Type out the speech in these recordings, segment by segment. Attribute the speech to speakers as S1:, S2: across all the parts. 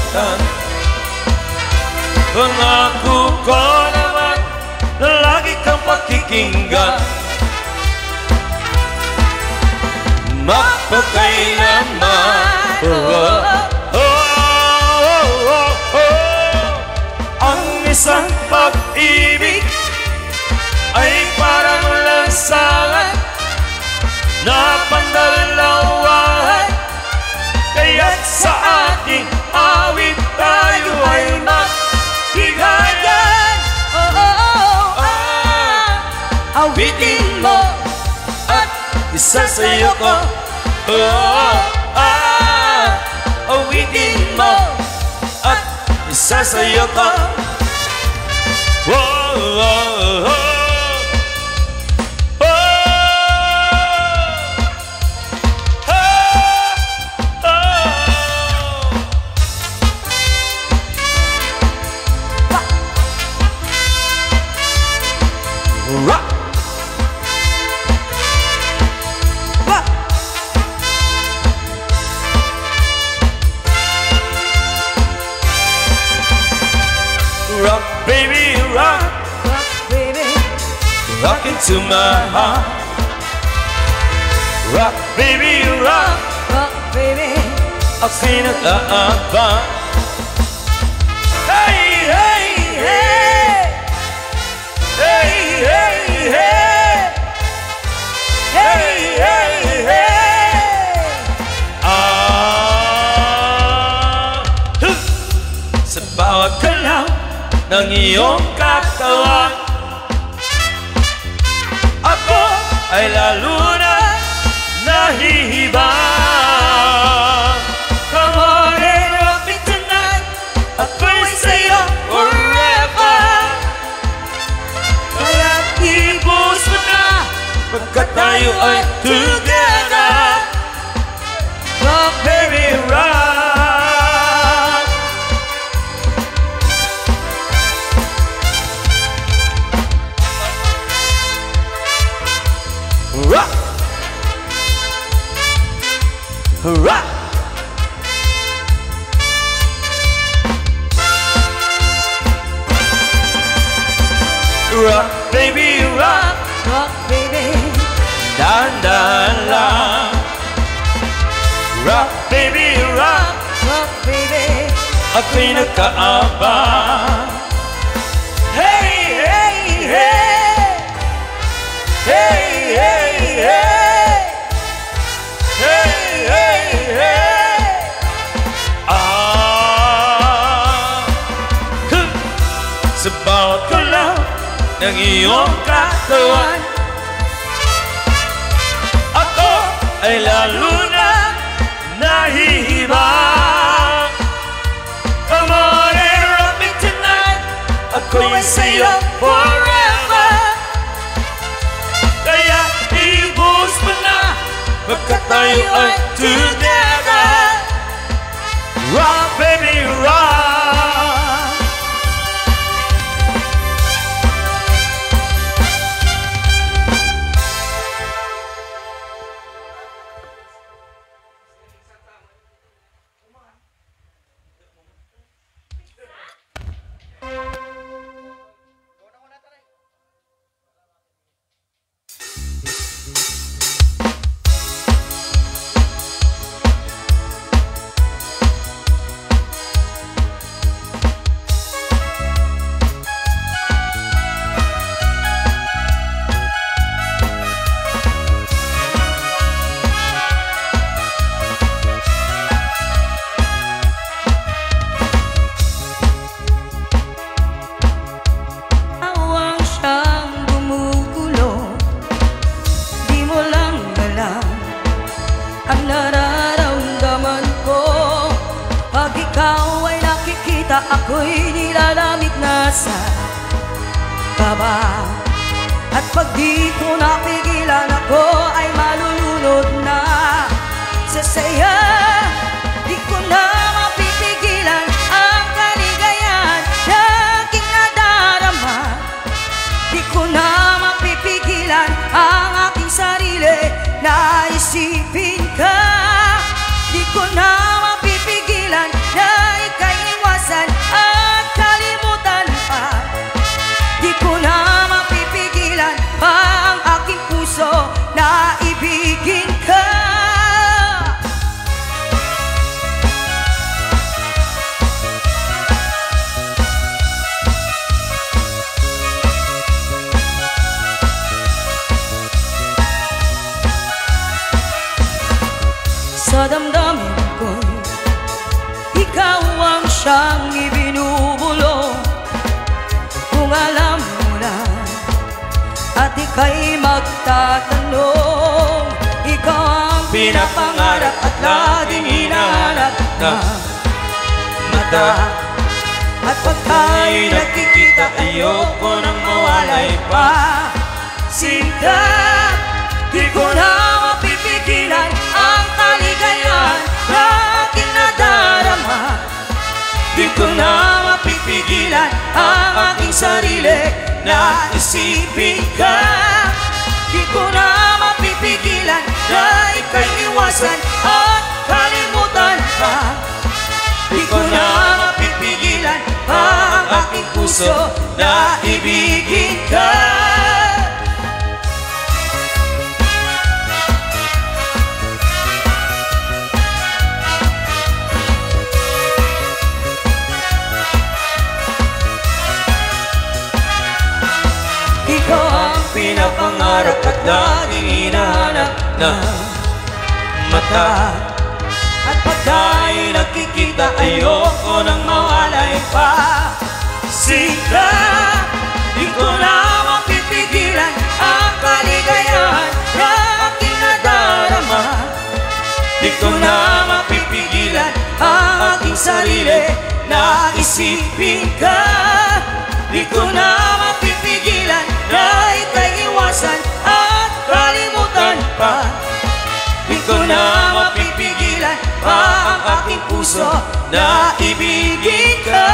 S1: kalimutan. Pangako ko naman na lagi kang pakikinggan, mapagkailaman. Ang isang pag-ibig ay parang lansangan na pandalawahan, kaya't sa ating awit tayo ay maghigayan. Awitin mo at isasayo ko. Awitin mo at isasayo ko. Rock! Rock, baby, rock.
S2: Rock, baby.
S1: Rock into my heart. Rock, baby, rock.
S2: Rock, baby.
S1: Ako'y nag-aabang. Hey, hey, hey. Hey, hey, hey. Hey, hey, hey. Sa bawat galaw ng iyong katawan, ako ay lalo na nahihibang. Come on and rock me tonight, ako'y sa'yo forever. Kaya't ibus mo na, pagkat tayo ay together. Rock, baby, rock. Rock! Rock! Rock, baby, rock.
S2: Rock, baby.
S1: Dahan-dahan lang. Rock, baby, rock.
S2: Rock, baby.
S1: Ako'y nagkaabang. Hey, hey, hey. Hey, hey, hey. Hey, hey, hey. Sa bawat galaw ng iyong katawan, ako ay lalo na nahihibang. Come on and rock me tonight, ako'y sa'yo forever. Kaya ibus mo na, pagkat tayo ay together. Rock, baby, rock.
S2: Ako'y nilalamig na sa baba, at pag di ko napigilan, ako ay malulunod na sa saya. Di ko na mapipigilan ang kaligayahan na aking nadarama. Di ko na mapipigilan ang aking sarili na isipin ka. Di ko na mapipigilan na ika'y kay magtatanong. Ikaw ang pinapangarap at laging hinahanap ng mata. At pag tayo'y nagkikita, ayoko nang mawalay pa. Sinta, di ko na mapipigilan ang kaligayahan na aking nadarama. Di ko na mapipigilan ang aking sarili na isipin ka. Di ko na mapipigilan na ika'y iwasan at kalimutan ka. Di ko na mapipigilan ang aking puso na ibigin ka. Ikaw ang pinapangarap at laging hinahanap ng mata. At pag tayo'y nagkikita, ayoko nang mawalay pa. Sinta, di ko na mapipigilan ang kaligayahan na aking nadarama. Di ko na mapipigilan ang aking sarili na isipin ka. Di ko na mapipigilan na ika'y iwasan at kalimutan pa. Di ko na mapipigilan pa ang aking puso na ibigin ka.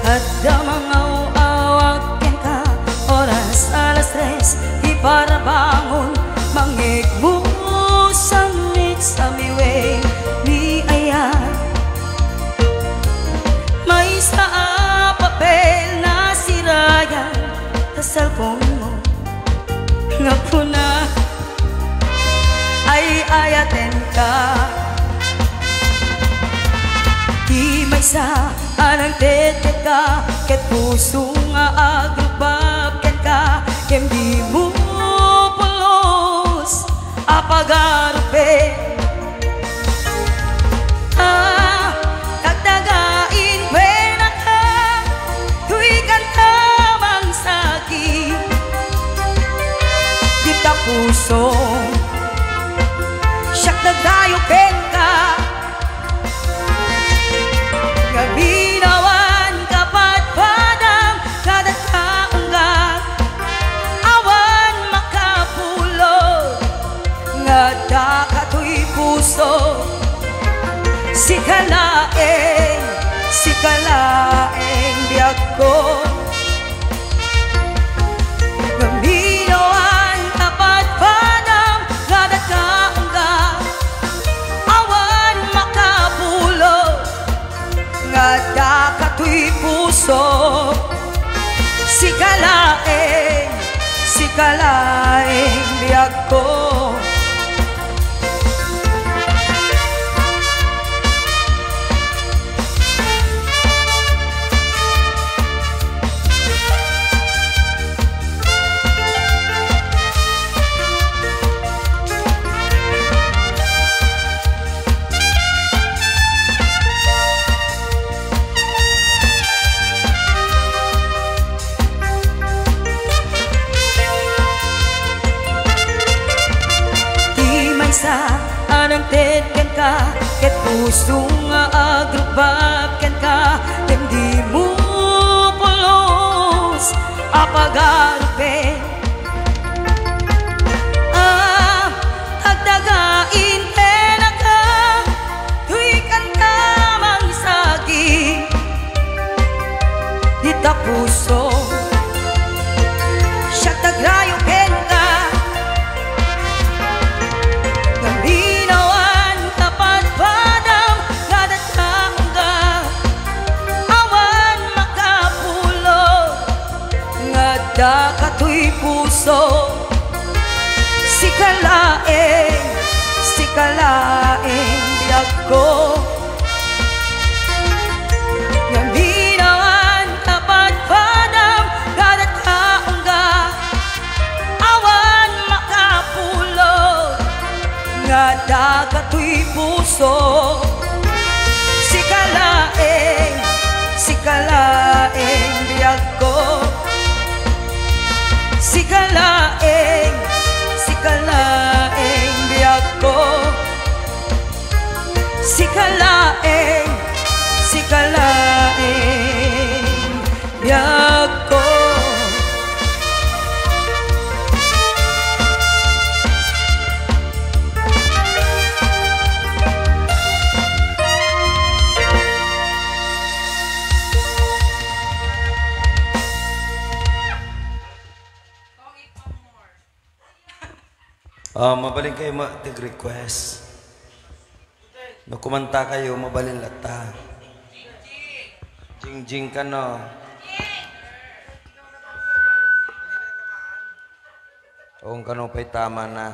S2: At damangaw awakin ka, oras 3:00, di para bangon, mangigmo sangit sa miway ni ayan. May sa papel na sirayan sa cellphone mo, nga ko na ay ayaten ka. Di may sa anang tete ka, ket puso nga agrubab ken ka, kem di mo pulos apagarupe. Tagtagain pena ka, tuigan ka mang saki. Di ta puso siyak nagdayo ken ka. Gabinawan kapat padang kada kaunggan, awan makapulog nga dakato'y puso. Sikalaeng biyag ko. Gabinawan kapat padang kada kaunggan, awan makapulog nga dakato'y puso. Sikalaeng biyag ko. ka, ket puso nga agrubab ka, hindi mo pulos apagarupe. Tagdagain pena ka, tuy kanta mangsagi, di ta puso siya tagrayo ken ka. Gambinawan tapat padam ngadat ka, awan makapulo ngada katuy puso. Sikalaeng biyag ko, gambinawan tapat padam ngadat ka, awan makapulo ngada katuy puso. Sikalaeng biyag ko, sikalaeng biyag ko, sikalaeng biyag ko.
S1: Mabalin kayo tig-request. Kumanta kayo, mabalin lata. Jing-jing ka no. Kung kanong pa'y tama na.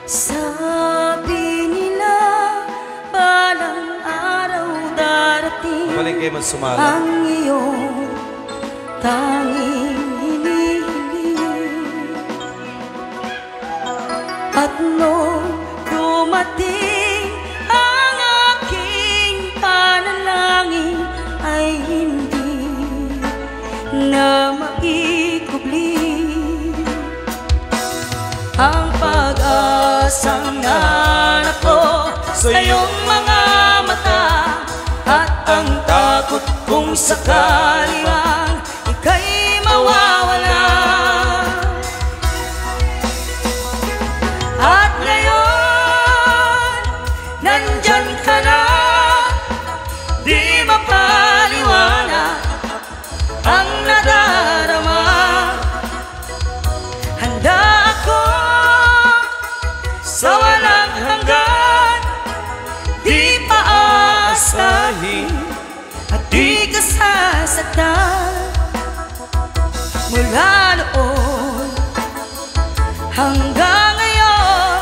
S2: Sabi nila balang araw darating,
S1: sumala.
S2: Ang iyong tanging hinihiling. At nung dumating ang aking panalangin, ay hindi na maikubli ang pag-asang nanap ko sa iyong mga mata, at ang takot kung sakali lang ika'y mawawala. At ngayon, nandyan ka na, di mapaliwanag ang nadarama. Handa ako sa walang hanggan, di paasahin at di ka sasaktan. Mula noon hanggang ngayon,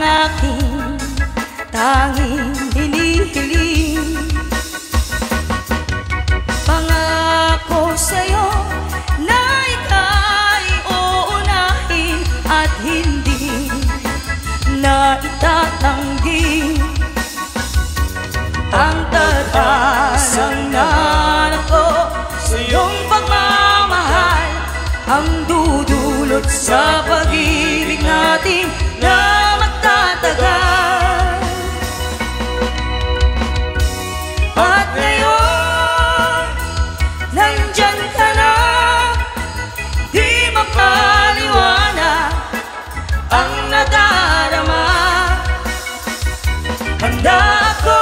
S2: aking tanging hinihiling. Pangako sa'yo na ika'y uunahin at hindi na itatanggi ang tatanang nanak ko sa iyong pagmamahal, ang dudulot sa pag-ibig natin na magtatagal. At ngayon, nandyan ka na, di mapaliwanag ang nadarama. Handa ako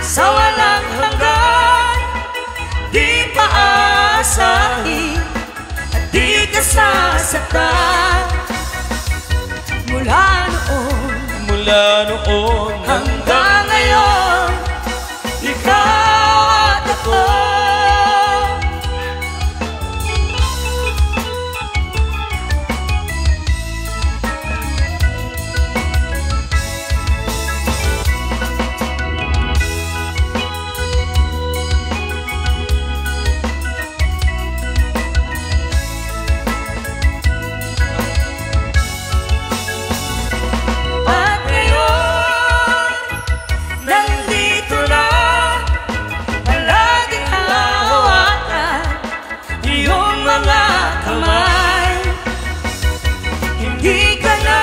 S2: sa walang hanggan, di paasahin at di ka sasaktan. Mula noon hanggang ngayon, ikaw at ako. Hindi ka na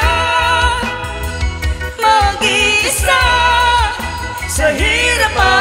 S2: mag-iisa sa hirap.